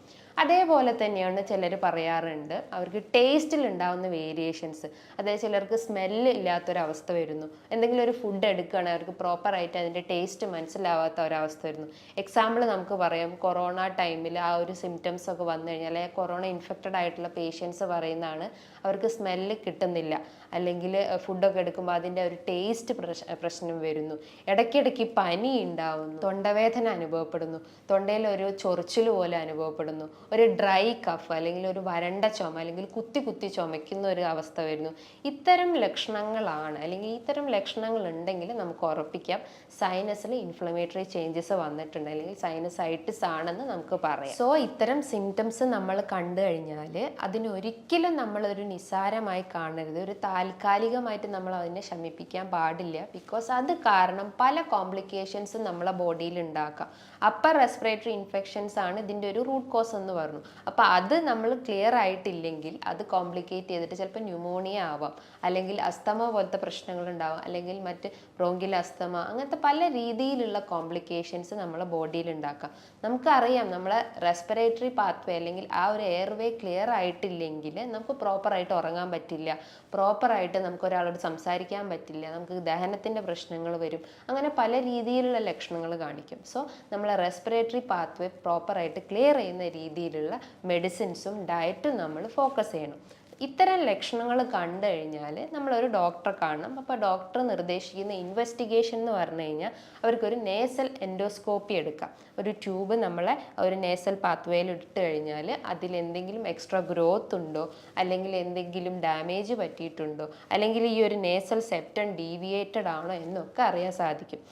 അതേപോലെ തന്നെയാണ് ചിലർ പറയാറുണ്ട് അവർക്ക് ടേസ്റ്റിൽ ഉണ്ടാകുന്ന വേരിയേഷൻസ്, അതായത് ചിലർക്ക് സ്മെല്ല് ഇല്ലാത്തൊരവസ്ഥ വരുന്നു. എന്തെങ്കിലും ഒരു ഫുഡ് എടുക്കുകയാണെങ്കിൽ അവർക്ക് പ്രോപ്പറായിട്ട് അതിൻ്റെ ടേസ്റ്റ് മനസ്സിലാവാത്ത ഒരവസ്ഥ വരുന്നു. എക്സാമ്പിൾ നമുക്ക് പറയാം, കൊറോണ ടൈമിൽ ആ ഒരു സിംറ്റംസ് ഒക്കെ വന്നു കഴിഞ്ഞാൽ, അല്ലെങ്കിൽ കൊറോണ ഇൻഫെക്റ്റഡ് ആയിട്ടുള്ള പേഷ്യൻസ് പറയുന്നതാണ് അവർക്ക് സ്മെല്ല് കിട്ടുന്നില്ല, അല്ലെങ്കിൽ ഫുഡൊക്കെ എടുക്കുമ്പോൾ അതിൻ്റെ ഒരു ടേസ്റ്റ് പ്രശ്നം വരുന്നു, ഇടയ്ക്കിടയ്ക്ക് പനി ഉണ്ടാവുന്നു, തൊണ്ടവേദന അനുഭവപ്പെടുന്നു, തൊണ്ടയിൽ ഒരു ചൊറിച്ചിൽ പോലെ അനുഭവപ്പെടുന്നു, ഒരു ഡ്രൈ കഫ് അല്ലെങ്കിൽ ഒരു വരണ്ട ചുമ അല്ലെങ്കിൽ കുത്തി കുത്തി ചുമയ്ക്കുന്ന ഒരു അവസ്ഥ വരുന്നു. ഇത്തരം ലക്ഷണങ്ങളാണ്, അല്ലെങ്കിൽ ഇത്തരം ലക്ഷണങ്ങൾ ഉണ്ടെങ്കിൽ നമുക്ക് ഉറപ്പിക്കാം സൈനസിൽ ഇൻഫ്ലമേറ്ററി ചേഞ്ചസ് വന്നിട്ടുണ്ട്, അല്ലെങ്കിൽ സൈനസൈറ്റിസ് ആണെന്ന് നമുക്ക് പറയാം. സോ ഇത്തരം സിംറ്റംസ് നമ്മൾ കണ്ടു കഴിഞ്ഞാൽ അതിനൊരിക്കലും നമ്മളൊരു നിസ്സാരമായി കാണരുത്, ഒരു താൽക്കാലികമായിട്ട് നമ്മൾ അതിനെ ശമിപ്പിക്കാൻ പാടില്ല. ബിക്കോസ് അത് കാരണം പല കോംപ്ലിക്കേഷൻസും നമ്മളെ ബോഡിയിൽ ഉണ്ടാക്കാം. അപ്പർ റെസ്പിറേറ്ററി ഇൻഫെക്ഷൻസ് ആണ് ഇതിൻ്റെ ഒരു റൂട്ട് കോസ് എന്ന് പറഞ്ഞു. അപ്പോൾ അത് നമ്മൾ ക്ലിയർ ആയിട്ടില്ലെങ്കിൽ അത് കോംപ്ലിക്കേറ്റ് ചെയ്തിട്ട് ചിലപ്പോൾ ന്യൂമോണിയ ആവാം, അല്ലെങ്കിൽ അസ്തമ പോലത്തെ പ്രശ്നങ്ങൾ ഉണ്ടാവാം, അല്ലെങ്കിൽ മറ്റ് ബ്രോങ്കിൽ അസ്തമ, അങ്ങനത്തെ പല രീതിയിലുള്ള കോംപ്ലിക്കേഷൻസ് നമ്മളെ ബോഡിയിൽ ഉണ്ടാക്കാം. നമുക്കറിയാം നമ്മളെ റെസ്പിറേറ്ററി പാത്വേ അല്ലെങ്കിൽ ആ ഒരു എയർവേ ക്ലിയർ ആയിട്ടില്ലെങ്കിൽ നമുക്ക് പ്രോപ്പറായിട്ട് ഉറങ്ങാൻ പറ്റില്ല, പ്രോപ്പറായിട്ട് നമുക്ക് ഒരാളോട് സംസാരിക്കാൻ പറ്റില്ല, നമുക്ക് ദഹനത്തിൻ്റെ പ്രശ്നങ്ങൾ വരും, അങ്ങനെ പല രീതിയിലുള്ള ലക്ഷണങ്ങൾ കാണിക്കും. സോ നമ്മളെ റെസ്പിറേറ്ററി പാത്വേ പ്രോപ്പറായിട്ട് ക്ലിയർ ചെയ്യുന്ന രീതിയിലുള്ള മെഡിസിൻസും ഡയറ്റും നമ്മൾ ഫോക്കസ് ചെയ്യണം. ഇത്തരം ലക്ഷണങ്ങൾ കണ്ടു കഴിഞ്ഞാൽ നമ്മളൊരു ഡോക്ടറെ കാണണം. അപ്പോൾ ഡോക്ടർ നിർദ്ദേശിക്കുന്ന ഇൻവെസ്റ്റിഗേഷൻ എന്ന് പറഞ്ഞു കഴിഞ്ഞാൽ അവർക്കൊരു നേസൽ എൻഡോസ്കോപ്പി എടുക്കാം. ഒരു ട്യൂബ് നമ്മളെ ഒരു നേസൽ പാത്വേയിൽ ഇട്ട് കഴിഞ്ഞാൽ അതിലെന്തെങ്കിലും എക്സ്ട്രാ ഗ്രോത്ത് ഉണ്ടോ, അല്ലെങ്കിൽ എന്തെങ്കിലും ഡാമേജ് പറ്റിയിട്ടുണ്ടോ, അല്ലെങ്കിൽ ഈ ഒരു നേസൽ സെപ്റ്റം ഡീവിയേറ്റഡ് ആണോ എന്നൊക്കെ അറിയാൻ സാധിക്കും.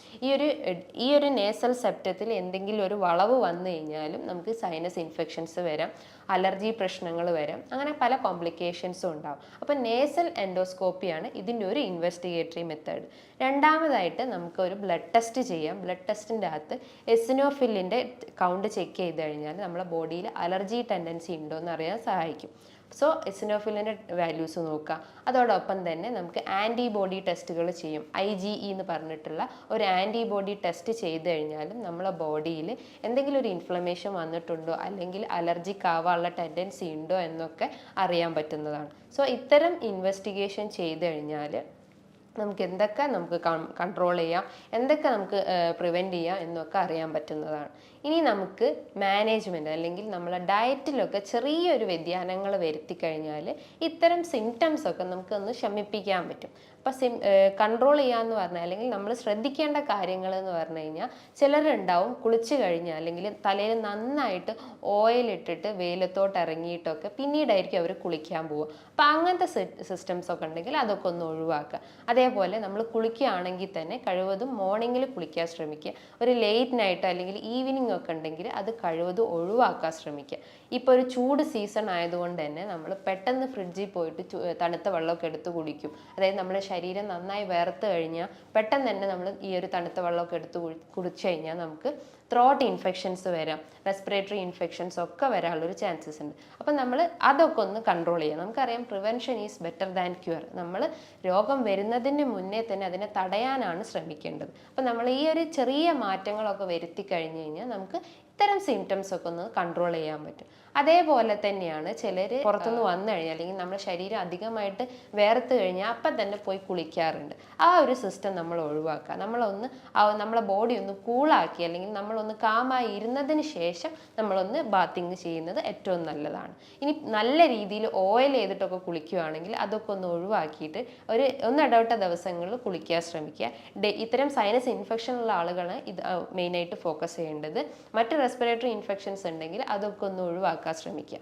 ഈ ഒരു നേസൽ സെപ്റ്റത്തിൽ എന്തെങ്കിലും ഒരു വളവ് വന്നു കഴിഞ്ഞാലും നമുക്ക് സൈനസ് ഇൻഫെക്ഷൻസ് വരാം, അലർജി പ്രശ്നങ്ങൾ വരാം, അങ്ങനെ പല കോംപ്ലിക്കേഷൻസും ഉണ്ടാവും. അപ്പോൾ നേസൽ എൻഡോസ്കോപ്പിയാണ് ഇതിൻ്റെ ഒരു ഇൻവെസ്റ്റിഗേറ്ററി മെത്തേഡ്. രണ്ടാമതായിട്ട് നമുക്ക് ഒരു ബ്ലഡ് ടെസ്റ്റ് ചെയ്യാം. ബ്ലഡ് ടെസ്റ്റിൻ്റെ അകത്ത് എസിനോഫിലിൻ്റെ കൗണ്ട് ചെക്ക് ചെയ്ത് കഴിഞ്ഞാൽ നമ്മളെ ബോഡിയിൽ അലർജി ടെൻഡൻസി ഉണ്ടോ എന്ന് അറിയാൻ സഹായിക്കും. സോ എസിനോഫിലിൻ്റെ വാല്യൂസ് നോക്കുക. അതോടൊപ്പം തന്നെ നമുക്ക് ആൻറ്റിബോഡി ടെസ്റ്റുകൾ ചെയ്യും. IgE എന്ന് പറഞ്ഞിട്ടുള്ള ഒരു ആൻറ്റിബോഡി ടെസ്റ്റ് ചെയ്ത് കഴിഞ്ഞാലും നമ്മളെ ബോഡിയിൽ എന്തെങ്കിലും ഒരു ഇൻഫ്ലമേഷൻ വന്നിട്ടുണ്ടോ, അല്ലെങ്കിൽ അലർജിക്ക് ആവാനുള്ള ടെൻഡൻസി ഉണ്ടോ എന്നൊക്കെ അറിയാൻ പറ്റുന്നതാണ്. സോ ഇത്തരം ഇൻവെസ്റ്റിഗേഷൻ ചെയ്ത് കഴിഞ്ഞാൽ നമുക്ക് എന്തൊക്കെ നമുക്ക് കൺട്രോൾ ചെയ്യാം, എന്തൊക്കെ നമുക്ക് പ്രിവെൻറ്റ് ചെയ്യാം എന്നൊക്കെ അറിയാൻ പറ്റുന്നതാണ്. ഇനി നമുക്ക് മാനേജ്മെൻറ്റ് അല്ലെങ്കിൽ നമ്മളെ ഡയറ്റിലൊക്കെ ചെറിയൊരു വ്യതിയാനങ്ങൾ വരുത്തി കഴിഞ്ഞാൽ ഇത്തരം സിംറ്റംസ് ഒക്കെ നമുക്കൊന്ന് ശമിപ്പിക്കാൻ പറ്റും. അപ്പം കൺട്രോൾ ചെയ്യാന്ന് പറഞ്ഞാൽ അല്ലെങ്കിൽ നമ്മൾ ശ്രദ്ധിക്കേണ്ട കാര്യങ്ങൾ എന്ന് പറഞ്ഞു കഴിഞ്ഞാൽ ചിലരുണ്ടാവും കുളിച്ച് കഴിഞ്ഞാൽ അല്ലെങ്കിൽ തലയിൽ നന്നായിട്ട് ഓയിൽ ഇട്ടിട്ട് വെയിലത്തോട്ട് ഇറങ്ങിയിട്ടൊക്കെ പിന്നീടായിരിക്കും അവർ കുളിക്കാൻ പോവുക. അപ്പം അങ്ങനത്തെ സിസ്റ്റംസ് ഒക്കെ ഉണ്ടെങ്കിൽ അതൊക്കെ ഒന്ന് ഒഴിവാക്കുക. അതേപോലെ നമ്മൾ കുളിക്കുകയാണെങ്കിൽ തന്നെ കഴിവതും മോർണിംഗിൽ കുളിക്കാൻ ശ്രമിക്കുക. ഒരു ലേറ്റ് നൈറ്റ് അല്ലെങ്കിൽ ഈവനിങ് ഒക്കെ ഉണ്ടെങ്കിൽ അത് കഴിവതും ഒഴിവാക്കാൻ ശ്രമിക്കുക. ഇപ്പോൾ ഒരു ചൂട് സീസൺ ആയതുകൊണ്ട് തന്നെ നമ്മൾ പെട്ടെന്ന് ഫ്രിഡ്ജിൽ പോയിട്ട് തണുത്ത വെള്ളമൊക്കെ എടുത്ത് കുടിക്കും. അതായത് നമ്മുടെ ശരീരം നന്നായി വേർത്ത് കഴിഞ്ഞാൽ പെട്ടെന്ന് തന്നെ നമ്മൾ ഈ ഒരു തണുത്ത വെള്ളമൊക്കെ എടുത്ത് കുടിച്ചു കഴിഞ്ഞാൽ നമുക്ക് ത്രോട്ട് ഇൻഫെക്ഷൻസ് വരാം, റെസ്പിറേറ്ററി ഇൻഫെക്ഷൻസ് ഒക്കെ വരാനുള്ളൊരു ചാൻസസ് ഉണ്ട്. അപ്പം നമ്മൾ അതൊക്കെ ഒന്ന് കൺട്രോൾ ചെയ്യാം. നമുക്കറിയാം prevention is better than cure. നമ്മൾ രോഗം വരുന്നതിന് മുന്നേ തന്നെ അതിനെ തടയാനാണ് ശ്രമിക്കേണ്ടത്. അപ്പം നമ്മൾ ഈ ഒരു ചെറിയ മാറ്റങ്ങളൊക്കെ വരുത്തി കഴിഞ്ഞ് കഴിഞ്ഞാൽ നമുക്ക് ഇത്തരം സിംറ്റംസ് ഒക്കെ ഒന്ന് കൺട്രോൾ ചെയ്യാൻ പറ്റും. അതേപോലെ തന്നെയാണ് ചിലർ പുറത്തുനിന്ന് വന്നു കഴിഞ്ഞാൽ അല്ലെങ്കിൽ നമ്മുടെ ശരീരം അധികമായിട്ട് വേർത്ത് കഴിഞ്ഞാൽ അപ്പം തന്നെ പോയി കുളിക്കാറുണ്ട്. ആ ഒരു സിസ്റ്റം നമ്മൾ ഒഴിവാക്കുക. നമ്മളൊന്ന് നമ്മളെ ബോഡി ഒന്ന് കൂളാക്കി അല്ലെങ്കിൽ നമ്മളൊന്ന് കാമായി ഇരുന്നതിന് ശേഷം നമ്മളൊന്ന് ബാത്തിങ് ചെയ്യുന്നത് ഏറ്റവും നല്ലതാണ്. ഇനി നല്ല രീതിയിൽ ഓയിൽ ചെയ്തിട്ടൊക്കെ കുളിക്കുകയാണെങ്കിൽ അതൊക്കെ ഒന്ന് ഒഴിവാക്കിയിട്ട് ഒന്നിടവിട്ട ദിവസങ്ങളിൽ കുളിക്കാൻ ശ്രമിക്കുക. ഇത്തരം സൈനസ് ഇൻഫെക്ഷൻ ഉള്ള ആളുകളാണ് ഇത് മെയിനായിട്ട് ഫോക്കസ് ചെയ്യേണ്ടത്. മറ്റ് റെസ്പിറേറ്ററി ഇൻഫെക്ഷൻസ് ഉണ്ടെങ്കിൽ അതൊക്കെ ഒന്ന് ഒഴിവാക്കാൻ ശ്രമിക്കുക.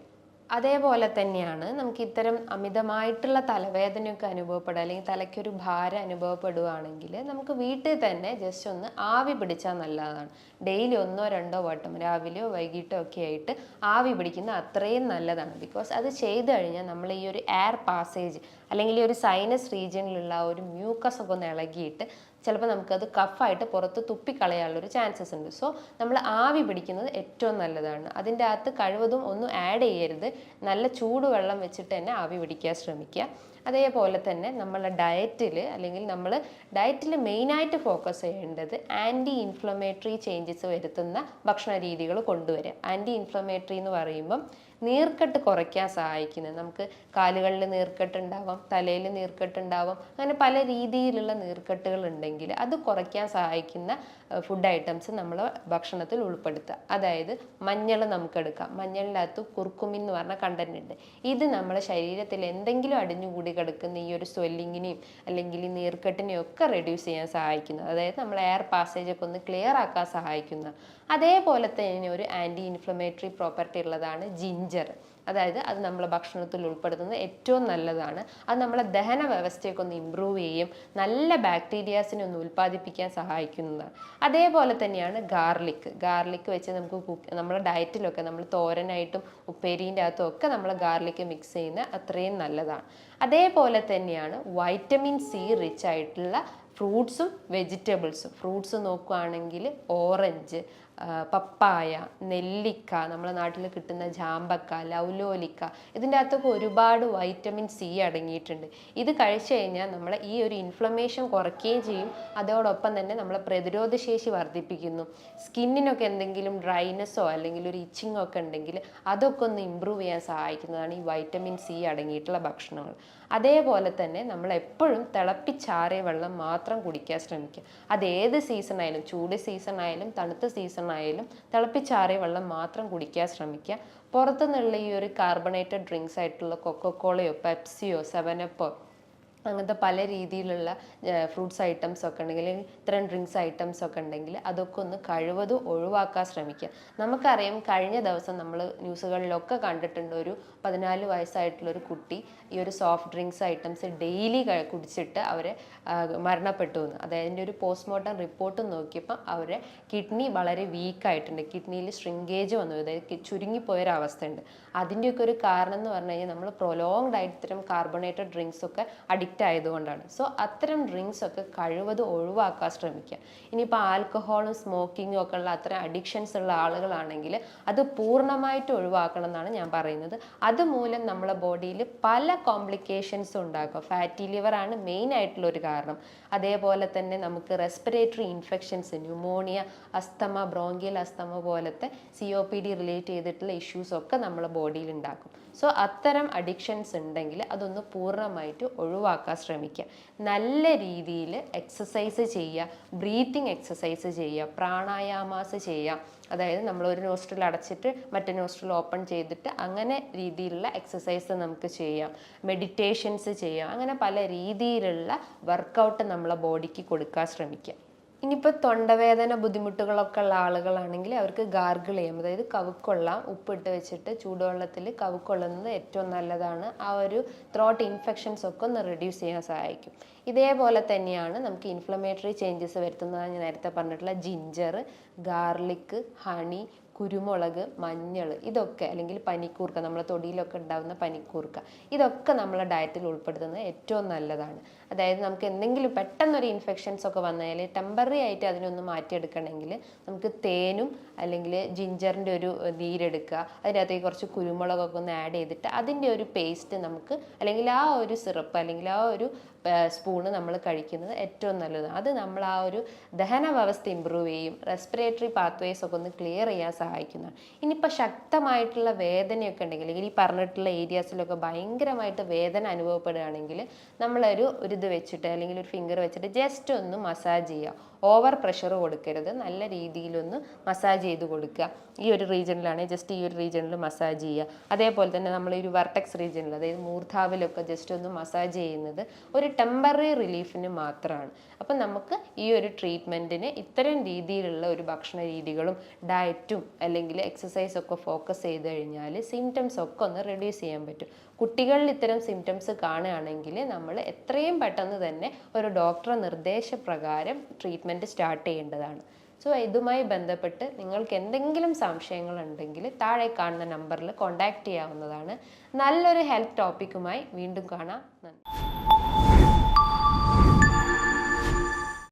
അതേപോലെ തന്നെയാണ് നമുക്ക് ഇത്തരം അമിതമായിട്ടുള്ള തലവേദനയൊക്കെ അനുഭവപ്പെടുക അല്ലെങ്കിൽ തലയ്ക്കൊരു ഭാരം അനുഭവപ്പെടുകയാണെങ്കിൽ നമുക്ക് വീട്ടിൽ തന്നെ ജസ്റ്റ് ഒന്ന് ആവി പിടിച്ചാൽ നല്ലതാണ്. ഡെയിലി 1-2 വട്ടം രാവിലെയോ വൈകിട്ടോ ഒക്കെ ആയിട്ട് ആവി പിടിക്കുന്ന അത്രയും നല്ലതാണ്. ബിക്കോസ് അത് ചെയ്തു കഴിഞ്ഞാൽ നമ്മൾ ഈ ഒരു എയർ പാസേജ് അല്ലെങ്കിൽ ഈ ഒരു സൈനസ് റീജിയനിലുള്ള ഒരു മ്യൂക്കസ് ഒക്കെ ഒന്ന് ഇളകിയിട്ട് ചിലപ്പോൾ നമുക്കത് കഫായിട്ട് പുറത്ത് തുപ്പിക്കളയാനുള്ളൊരു ചാൻസസ് ഉണ്ട്. സോ നമ്മൾ ആവി പിടിക്കുന്നത് ഏറ്റവും നല്ലതാണ്. അതിൻ്റെ അകത്ത് കഴിവതും ഒന്നും ആഡ് ചെയ്യരുത്. നല്ല ചൂടുവെള്ളം വെച്ചിട്ട് തന്നെ ആവി പിടിക്കാൻ ശ്രമിക്കുക. അതേപോലെ തന്നെ നമ്മളെ ഡയറ്റിൽ മെയിനായിട്ട് ഫോക്കസ് ചെയ്യേണ്ടത് ആൻറ്റി ഇൻഫ്ലമേറ്ററി ചേഞ്ചസ് വരുത്തുന്ന ഭക്ഷണ രീതികൾ കൊണ്ടുവരിക. ആൻറ്റി ഇൻഫ്ലമേറ്ററി എന്ന് പറയുമ്പം നീർക്കെട്ട് കുറയ്ക്കാൻ സഹായിക്കുന്നത്. നമുക്ക് കാലുകളിൽ നീർക്കെട്ടുണ്ടാവാം, തലയിൽ നീർക്കെട്ടുണ്ടാവാം, അങ്ങനെ പല രീതിയിലുള്ള നീർക്കെട്ടുകൾ ഉണ്ടെങ്കിൽ അത് കുറയ്ക്കാൻ സഹായിക്കുന്ന ഫുഡ് ഐറ്റംസ് നമ്മൾ ഭക്ഷണത്തിൽ ഉൾപ്പെടുത്തുക. അതായത് മഞ്ഞൾ നമുക്കെടുക്കാം. മഞ്ഞളിനകത്ത് കുർക്കുമിൻ എന്ന് പറഞ്ഞ കണ്ടന്റ് ഉണ്ട്. ഇത് നമ്മുടെ ശരീരത്തിൽ എന്തെങ്കിലും അടിഞ്ഞുകൂടി കിടക്കുന്ന ഈ ഒരു സ്വെല്ലിങ്ങിനെയും അല്ലെങ്കിൽ ഈ നീർക്കെട്ടിനെയും ഒക്കെ റെഡ്യൂസ് ചെയ്യാൻ സഹായിക്കുന്നത്. അതായത് നമ്മൾ എയർ പാസേജ് ഒക്കെ ഒന്ന് ക്ലിയർ ആക്കാൻ സഹായിക്കുന്ന. അതേപോലെ തന്നെ ഒരു ആൻറ്റി ഇൻഫ്ലമേറ്ററി പ്രോപ്പർട്ടി ഉള്ളതാണ് ജിഞ്ചർ. അതായത് അത് നമ്മളെ ഭക്ഷണത്തിൽ ഉൾപ്പെടുത്തുന്നത് ഏറ്റവും നല്ലതാണ്. അത് നമ്മളെ ദഹന വ്യവസ്ഥയൊക്കെ ഒന്ന് ഇമ്പ്രൂവ് ചെയ്യും, നല്ല ബാക്ടീരിയാസിനെ ഒന്ന് ഉൽപ്പാദിപ്പിക്കാൻ സഹായിക്കുന്നതാണ്. അതേപോലെ തന്നെയാണ് ഗാർലിക് വെച്ച് നമുക്ക് നമ്മുടെ ഡയറ്റിലൊക്കെ നമ്മൾ തോരനായിട്ടും ഉപ്പേരീൻ്റെ അകത്തും ഒക്കെ നമ്മൾ ഗാർലിക് മിക്സ് ചെയ്യുന്ന അത്രയും നല്ലതാണ്. അതേപോലെ തന്നെയാണ് വൈറ്റമിൻ സി റിച്ച് ആയിട്ടുള്ള ഫ്രൂട്ട്സും വെജിറ്റബിൾസും. ഫ്രൂട്ട്സ് നോക്കുകയാണെങ്കിൽ ഓറഞ്ച്, പപ്പായ, നെല്ലിക്ക, നമ്മുടെ നാട്ടിൽ കിട്ടുന്ന ജാമ്പക്ക, ലൗലോലിക്ക, ഇതിൻ്റെ അകത്തൊക്കെ ഒരുപാട് വൈറ്റമിൻ സി അടങ്ങിയിട്ടുണ്ട്. ഇത് കഴിച്ചു കഴിഞ്ഞാൽ നമ്മളെ ഈ ഒരു ഇൻഫ്ലമേഷൻ കുറയ്ക്കുകയും ചെയ്യും. അതോടൊപ്പം തന്നെ നമ്മളെ പ്രതിരോധ ശേഷി വർദ്ധിപ്പിക്കുന്നു. സ്കിന്നിനൊക്കെ എന്തെങ്കിലും ഡ്രൈനെസ്സോ അല്ലെങ്കിൽ ഒരു ഇച്ചിങ്ങോ ഒക്കെ ഉണ്ടെങ്കിൽ അതൊക്കെ ഒന്ന് ഇമ്പ്രൂവ് ചെയ്യാൻ സഹായിക്കുന്നതാണ് ഈ വൈറ്റമിൻ സി അടങ്ങിയിട്ടുള്ള ഭക്ഷണങ്ങൾ. അതേപോലെ തന്നെ നമ്മൾ എപ്പോഴും തിളപ്പിച്ചാറിയ വെള്ളം മാത്രം കുടിക്കാൻ ശ്രമിക്കുക. അത് ഏത് സീസൺ ആയാലും, ചൂട് സീസൺ ആയാലും തണുത്ത സീസൺ ആയാലും തിളപ്പിച്ചാറിയ വെള്ളം മാത്രം കുടിക്കാൻ ശ്രമിക്കുക. പുറത്തുനിന്നുള്ള ഈ ഒരു കാർബണേറ്റഡ് ഡ്രിങ്ക്സ് ആയിട്ടുള്ള കൊക്കോക്കോളയോ പെപ്സിയോ 7up അങ്ങനത്തെ പല രീതിയിലുള്ള ഫ്രൂട്ട്സ് ഐറ്റംസ് ഒക്കെ ഉണ്ടെങ്കിൽ ഇത്തരം ഡ്രിങ്ക്സ് ഐറ്റംസ് ഒക്കെ ഉണ്ടെങ്കിൽ അതൊക്കെ ഒന്ന് കഴിവതും ഒഴിവാക്കാൻ ശ്രമിക്കുക. നമുക്കറിയാം കഴിഞ്ഞ ദിവസം നമ്മൾ ന്യൂസുകളിലൊക്കെ കണ്ടിട്ടുണ്ട്, ഒരു 14 വയസ്സായിട്ടുള്ളൊരു കുട്ടി ഈ ഒരു സോഫ്റ്റ് ഡ്രിങ്ക്സ് ഐറ്റംസ് ഡെയിലി കുടിച്ചിട്ട് അവരെ മരണപ്പെട്ടു എന്ന്. അതായത് ഒരു പോസ്റ്റ്മോർട്ടം റിപ്പോർട്ട് നോക്കിയപ്പം അവരെ കിഡ്നി വളരെ വീക്കായിട്ടുണ്ട്, കിഡ്നിയിൽ ശ്രിങ്കേജ് വന്നു, അതായത് ചുരുങ്ങിപ്പോയൊരവസ്ഥ ഉണ്ട്. അതിൻ്റെയൊക്കെ ഒരു കാരണം എന്ന് പറഞ്ഞു കഴിഞ്ഞാൽ നമ്മൾ പ്രൊലോങ്ഡ് ആയിട്ട് ഇത്തരം കാർബണേറ്റഡ് ഡ്രിങ്ക്സ് ഒക്കെ അഡിക്റ്റ് ആയതുകൊണ്ടാണ്. സോ അത്തരം ഡ്രിങ്ക്സ് ഒക്കെ കഴിവതും ഒഴിവാക്കാൻ ശ്രമിക്കുക. ഇനിയിപ്പോൾ ആൽക്കഹോളും സ്മോക്കിങ്ങും ഒക്കെ ഉള്ള അത്തരം അഡിക്ഷൻസ് ഉള്ള ആളുകളാണെങ്കിൽ അത് പൂർണ്ണമായിട്ട് ഒഴിവാക്കണം എന്നാണ് ഞാൻ പറയുന്നത്. അതുമൂലം നമ്മളെ ബോഡിയിൽ പല കോംപ്ലിക്കേഷൻസും ഉണ്ടാക്കും. ഫാറ്റി ലിവർ ആണ് മെയിൻ ആയിട്ടുള്ള ഒരു കാരണം. അതേപോലെ തന്നെ നമുക്ക് റെസ്പിറേറ്ററി ഇൻഫെക്ഷൻസ്, ന്യൂമോണിയ, അസ്തമ, ബ്രോങ്കിയൽ അസ്തമ പോലത്തെ COPD റിലേറ്റ് ചെയ്തിട്ടുള്ള ഇഷ്യൂസ് ഒക്കെ നമ്മളെ ബോഡിയിൽ ഉണ്ടാക്കും. സോ അത്തരം അഡിക്ഷൻസ് ഉണ്ടെങ്കിൽ അതൊന്ന് പൂർണ്ണമായിട്ട് ഒഴിവാക്കാൻ ശ്രമിക്കുക. നല്ല രീതിയിൽ എക്സസൈസ് ചെയ്യുക, ബ്രീത്തിങ് എക്സസൈസ് ചെയ്യുക, പ്രാണായാമാസ് ചെയ്യുക. അതായത് നമ്മൾ ഒരു നോസ്ട്രിൽ അടച്ചിട്ട് മറ്റേ നോസ്ട്രിൽ ഓപ്പൺ ചെയ്തിട്ട് അങ്ങനെ രീതിയിലുള്ള എക്സസൈസ് നമുക്ക് ചെയ്യാം. മെഡിറ്റേഷൻസ് ചെയ്യാം. അങ്ങനെ പല രീതിയിലുള്ള വർക്കൗട്ട് നമ്മളെ ബോഡിക്ക് കൊടുക്കാൻ ശ്രമിക്കുക. ഇനിയിപ്പോൾ തൊണ്ടവേദന ബുദ്ധിമുട്ടുകളൊക്കെ ഉള്ള ആളുകളാണെങ്കിൽ അവർക്ക് ഗാർഗിൾ ചെയ്യാം. അതായത് കവുക്കൊള്ളാം, ഉപ്പിട്ട് വെച്ചിട്ട് ചൂടുവെള്ളത്തിൽ കവുക്കൊള്ളുന്നത് ഏറ്റവും നല്ലതാണ്. ആ ഒരു ത്രോട്ട് ഇൻഫെക്ഷൻസ് ഒക്കെ ഒന്ന് റെഡ്യൂസ് ചെയ്യാൻ സഹായിക്കും. ഇതേപോലെ തന്നെയാണ് നമുക്ക് ഇൻഫ്ലമേറ്ററി ചേഞ്ചസ് വരുത്തുന്നതാണ് ഞാൻ നേരത്തെ പറഞ്ഞിട്ടുള്ള ജിഞ്ചർ, ഗാർലിക്, ഹണി, കുരുമുളക്, മഞ്ഞൾ, ഇതൊക്കെ അല്ലെങ്കിൽ പനിക്കൂർക്ക, നമ്മളെ തൊടിയിലൊക്കെ ഉണ്ടാകുന്ന പനിക്കൂർക്ക, ഇതൊക്കെ നമ്മളെ ഡയറ്റിൽ ഉൾപ്പെടുത്തുന്നത് ഏറ്റവും നല്ലതാണ്. അതായത് നമുക്ക് എന്തെങ്കിലും പെട്ടെന്നൊരു ഇൻഫെക്ഷൻസ് ഒക്കെ വന്നാൽ ടെമ്പററി ആയിട്ട് അതിനൊന്ന് മാറ്റിയെടുക്കണമെങ്കിൽ നമുക്ക് തേനും അല്ലെങ്കിൽ ജിഞ്ചറിൻ്റെ ഒരു നീരെടുക്കുക, അതിനകത്തേക്ക് കുറച്ച് കുരുമുളകൊക്കെ ഒന്ന് ആഡ് ചെയ്തിട്ട് അതിൻ്റെ ഒരു പേസ്റ്റ് നമുക്ക് അല്ലെങ്കിൽ ആ ഒരു സിറപ്പ് അല്ലെങ്കിൽ ആ ഒരു സ്പൂണ് നമ്മൾ കഴിക്കുന്നത് ഏറ്റവും നല്ലതാണ്. അത് നമ്മൾ ആ ഒരു ദഹന വ്യവസ്ഥ ഇമ്പ്രൂവ് ചെയ്യും, റെസ്പിറേറ്ററി പാത്വേസ് ഒക്കെ ഒന്ന് ക്ലിയർ ചെയ്യാൻ സഹായിക്കുന്നതാണ്. ഇനിയിപ്പോൾ ശക്തമായിട്ടുള്ള വേദനയൊക്കെ ഉണ്ടെങ്കിൽ അല്ലെങ്കിൽ ഈ പറഞ്ഞിട്ടുള്ള ഏരിയാസിലൊക്കെ ഭയങ്കരമായിട്ട് വേദന അനുഭവപ്പെടുകയാണെങ്കിൽ നമ്മളൊരു ഇത് വെച്ചിട്ട് അല്ലെങ്കിൽ ഒരു ഫിംഗർ വെച്ചിട്ട് ജസ്റ്റ് ഒന്ന് മസാജ് ചെയ്യുക. ഓവർ പ്രഷർ കൊടുക്കരുത്, നല്ല രീതിയിലൊന്ന് മസാജ് ചെയ്ത് കൊടുക്കുക. ഈ ഒരു റീജിയനിലാണെങ്കിൽ ജസ്റ്റ് ഈ ഒരു റീജിയനിൽ മസാജ് ചെയ്യുക. അതേപോലെ തന്നെ നമ്മൾ ഈ ഒരു വെർട്ടെക്സ് റീജിയനിൽ അതായത് മൂർധാവിലൊക്കെ ജസ്റ്റ് ഒന്ന് മസാജ് ചെയ്യുന്നത് ഒരു ടെമ്പററി റിലീഫിന് മാത്രമാണ്. അപ്പം നമുക്ക് ഈ ഒരു ട്രീറ്റ്മെൻറ്റിന് ഇത്തരം രീതിയിലുള്ള ഒരു ഭക്ഷണ രീതികളും ഡയറ്റും അല്ലെങ്കിൽ എക്സസൈസ് ഒക്കെ ഫോക്കസ് ചെയ്ത് കഴിഞ്ഞാൽ സിംറ്റംസ് ഒക്കെ ഒന്ന് റെഡ്യൂസ് ചെയ്യാൻ പറ്റും. കുട്ടികളിൽ ഇത്തരം സിംറ്റംസ് കാണുകയാണെങ്കിൽ നമ്മൾ എത്രയും പെട്ടെന്ന് തന്നെ ഒരു ഡോക്ടറെ നിർദ്ദേശപ്രകാരം ട്രീറ്റ്മെൻറ്റ് സ്റ്റാർട്ട് ചെയ്യേണ്ടതാണ്. സോ ഇതുമായി ബന്ധപ്പെട്ട് നിങ്ങൾക്ക് എന്തെങ്കിലും സംശയങ്ങളുണ്ടെങ്കിൽ താഴെ കാണുന്ന നമ്പറിൽ കോൺടാക്റ്റ് ചെയ്യാവുന്നതാണ്. നല്ലൊരു ഹെൽത്ത് ടോപ്പിക്കുമായി വീണ്ടും കാണാം. നന്ദി.